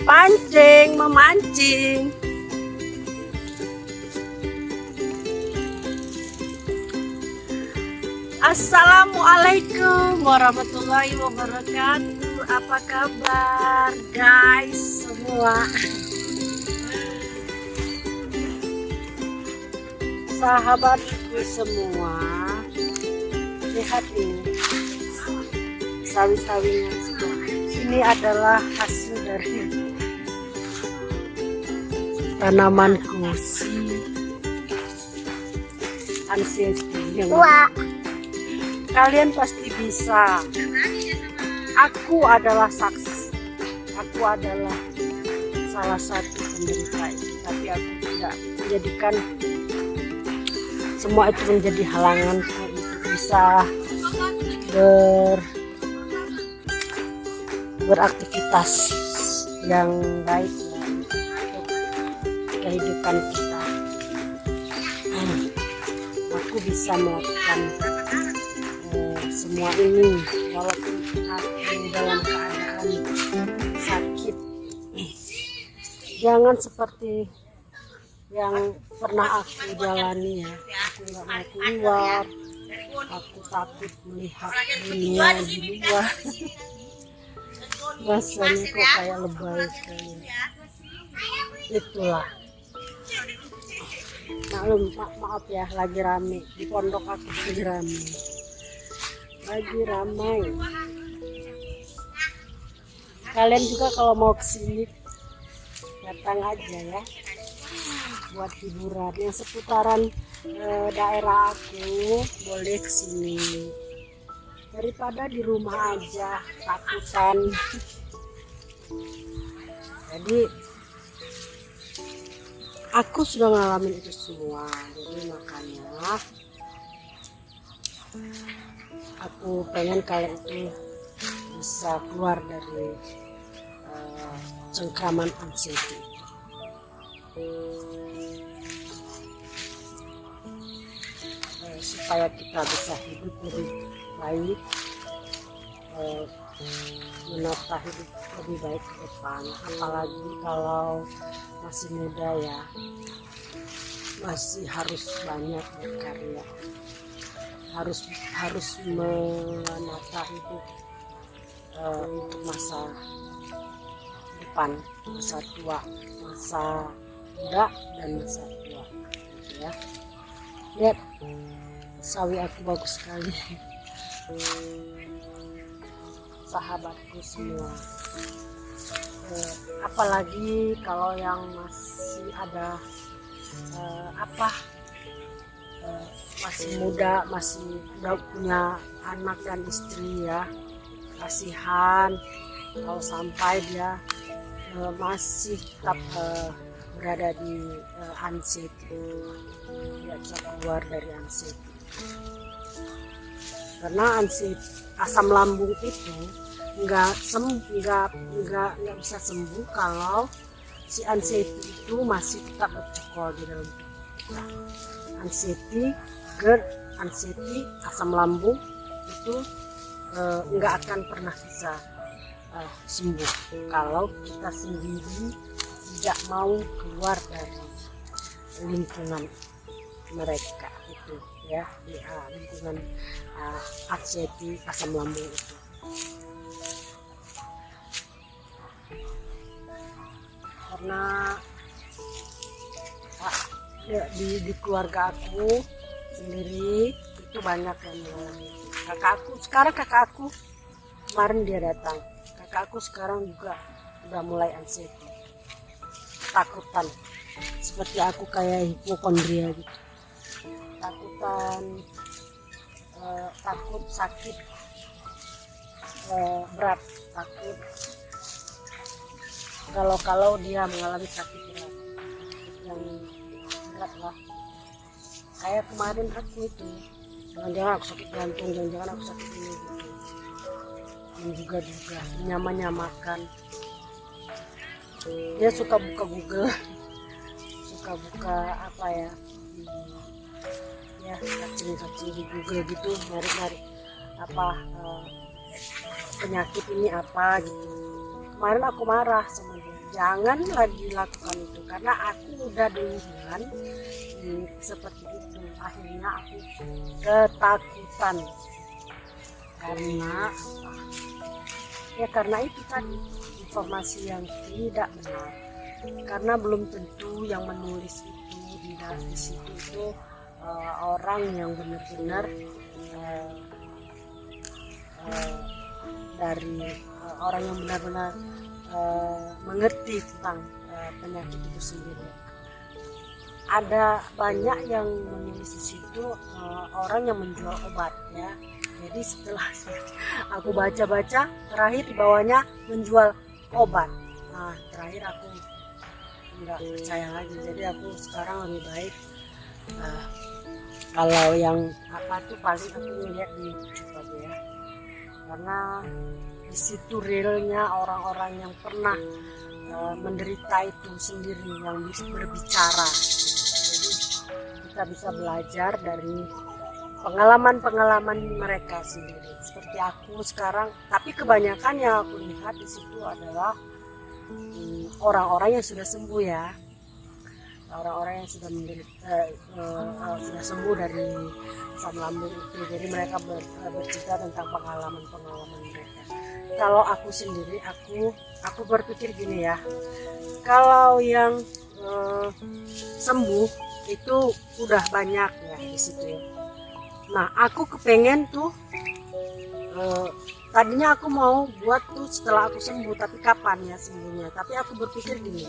pancing, memancing. Assalamualaikum warahmatullahi wabarakatuh. Apa kabar guys semua? Sahabatku semua, lihat ini sawi-sawinya semua. Ini adalah hasil dari tanamanku si anseti yang kalian pasti bisa. Aku adalah saksi, aku adalah salah satu penderita ini, tapi aku tidak menjadikan semua itu menjadi halanganku untuk bisa beraktivitas yang baik ya, untuk kehidupan kita. Aku bisa melakukan semua ini walaupun aku dalam keadaan sakit. Jangan seperti yang pernah aku jalani ya. Aku nggak mau keluar, aku takut melihat dunia di luar. Rasanya kok kayak lebay kayak. Itulah. Maaf ya, lagi rame di pondok aku, lagi ramai. Kalian juga kalau mau kesini datang aja ya, buat hiburan yang seputaran daerah aku, boleh kesini daripada di rumah aja takutan. Jadi aku sudah ngalamin itu semua, jadi makanya aku pengen kalian itu bisa keluar dari cengkraman anseti. Supaya kita bisa hidup lebih baik, menata hidup lebih baik ke depan. Apalagi kalau masih muda ya, masih harus banyak berkarya, harus menata hidup untuk masa depan, masa tua, masa muda dan masa tua gitu ya. Lihat sawi aku bagus sekali. Sahabatku semua, apalagi kalau yang masih ada masih muda, masih udah punya anak dan istri ya, kasihan kalau sampai dia masih tetap berada di anseti, tidak bisa keluar dari anseti. Karena asam lambung itu nggak bisa sembuh kalau si anseti itu masih tetap bercokol di dalam tubuh kita. Anseti, asam lambung itu nggak akan pernah bisa sembuh kalau kita sendiri tidak mau keluar dari lingkungan mereka itu ya, di lingkungan anseti, asam lambung itu. Karena di keluarga aku sendiri itu banyak yang mengalami. Kakak aku kemarin dia datang, kakak aku sekarang juga udah mulai anseti, takutan seperti aku, kayak hipokondria gitu, takutan, takut sakit berat, takut kalau dia mengalami sakit berat yang berat lah. Kayak kemarin aku itu, jangan-jangan aku sakit jantung, jangan-jangan aku sakit ini gitu, menduga-duga, menyamakan. Dia suka buka Google, suka buka apa ya, cacing di Google gitu, nyari penyakit ini apa gitu. Kemarin aku marah sama dia, janganlah dilakukan itu, karena aku udah duluan seperti itu. Akhirnya aku ketakutan karena karena itu tadi informasi yang tidak benar, karena belum tentu yang menulis itu di situ itu orang yang benar-benar dari orang yang benar-benar mengerti tentang penyakit itu sendiri. Ada banyak yang menulis di situ orang yang menjual obat ya. Jadi setelah aku baca-baca, terakhir di bawahnya menjual obat. Nah, terakhir aku nggak percaya lagi. Jadi aku sekarang lebih baik kalau yang apa tuh paling aku ngeliat di YouTube aja ya. Karena di situ realnya orang-orang yang pernah menderita itu sendiri yang berbicara. Jadi kita bisa belajar dari pengalaman-pengalaman mereka sendiri. Seperti aku sekarang, tapi kebanyakan yang aku lihat di situ adalah orang-orang yang sudah sembuh ya, orang-orang yang sudah sudah sembuh dari asam lambung itu. Jadi mereka bercerita tentang pengalaman-pengalaman mereka. Kalau aku sendiri, aku berpikir gini ya, kalau yang sembuh itu udah banyak ya di situ ya. Nah, aku kepengen tuh tadinya aku mau buat tuh setelah aku sembuh, tapi kapan ya sembuhnya? Tapi aku berpikir gini,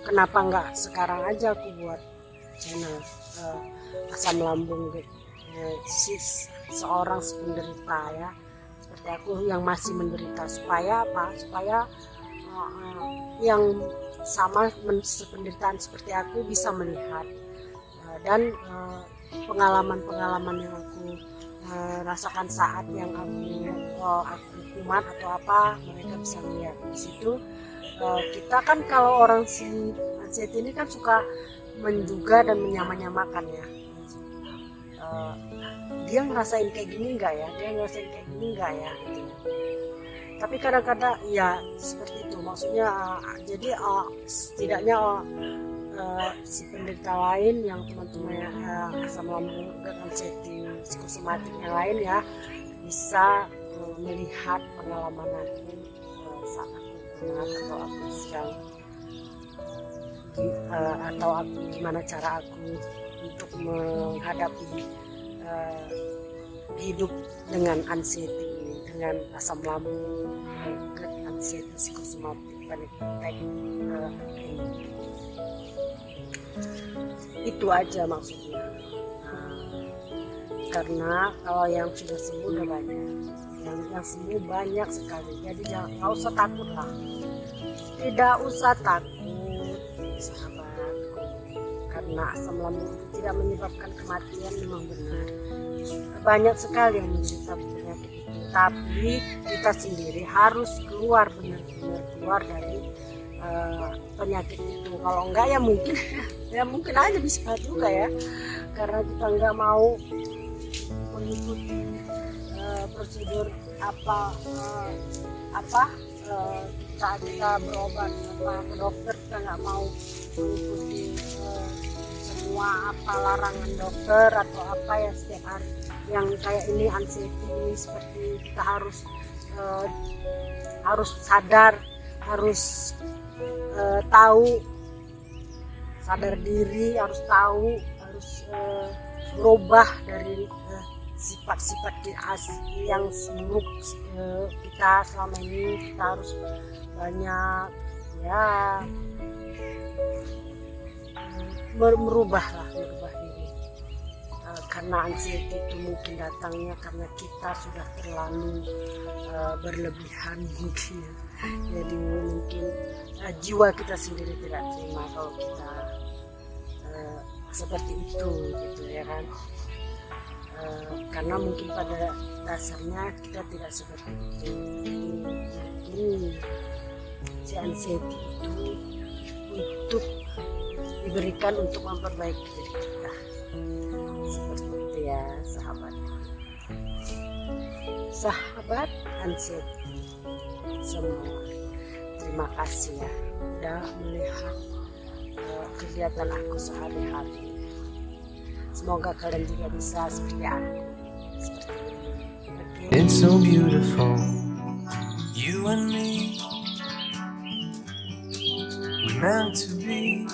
kenapa nggak sekarang aja aku buat channel asam lambung seorang penderita ya, seperti aku yang masih menderita, supaya apa? Supaya yang sama penderitaan seperti aku bisa melihat dan pengalaman-pengalaman yang aku rasakan saat yang aku kumat atau apa, mereka bisa lihat di situ. Kita kan kalau orang anxiety ini kan suka menduga dan menyamakan ya. Dia ngerasain kayak gini enggak ya, dia ngerasain kayak gini enggak ya gitu. Tapi kadang-kadang ya seperti itu, maksudnya jadi setidaknya si penderita lain yang teman-teman asam lambung dan anxiety psikosomatik yang lain ya bisa melihat pengalaman aku saat aku kumat atau aku sedang atau aku gimana cara aku untuk menghadapi hidup dengan anxiety ini, dengan asam lambung, anxiety psikosomatik panic attack ini. Itu aja maksudnya. Karena kalau yang sudah sembuh udah banyak, yang sembuh banyak sekali. Jadi nggak usah takut lah, tidak usah takut sahabatku, karena asam lambung itu tidak menyebabkan kematian. Memang benar banyak sekali yang menderita penyakit itu, tapi kita sendiri harus keluar, benar-benar keluar dari penyakit itu. Kalau enggak ya mungkin aja bisa juga ya, karena kita enggak mau mengikuti prosedur kita berobat ke dokter, kita nggak mau mengikuti semua larangan dokter atau apa ya setiap hari. Yang kayak ini anxiety ini seperti kita harus sadar, harus tahu, sadar diri, harus tahu, harus berubah dari sifat-sifat yang buruk kita selama ini. Kita harus banyak ya merubah diri, karena anxiety itu mungkin datangnya karena kita sudah terlalu berlebihan mungkin ya. Jadi mungkin jiwa kita sendiri tidak terima kalau kita seperti itu gitu ya kan. Karena mungkin pada dasarnya kita tidak seperti itu. Mungkin si anxiety itu untuk diberikan untuk memperbaiki diri kita, seperti itu ya sahabat anxiety semua. terima kasih ya udah melihat kegiatan aku sehari-hari. Semoga kalian juga bisa seperti aku. Seperti ini. Okay. It's so beautiful, you and me, we're meant to be.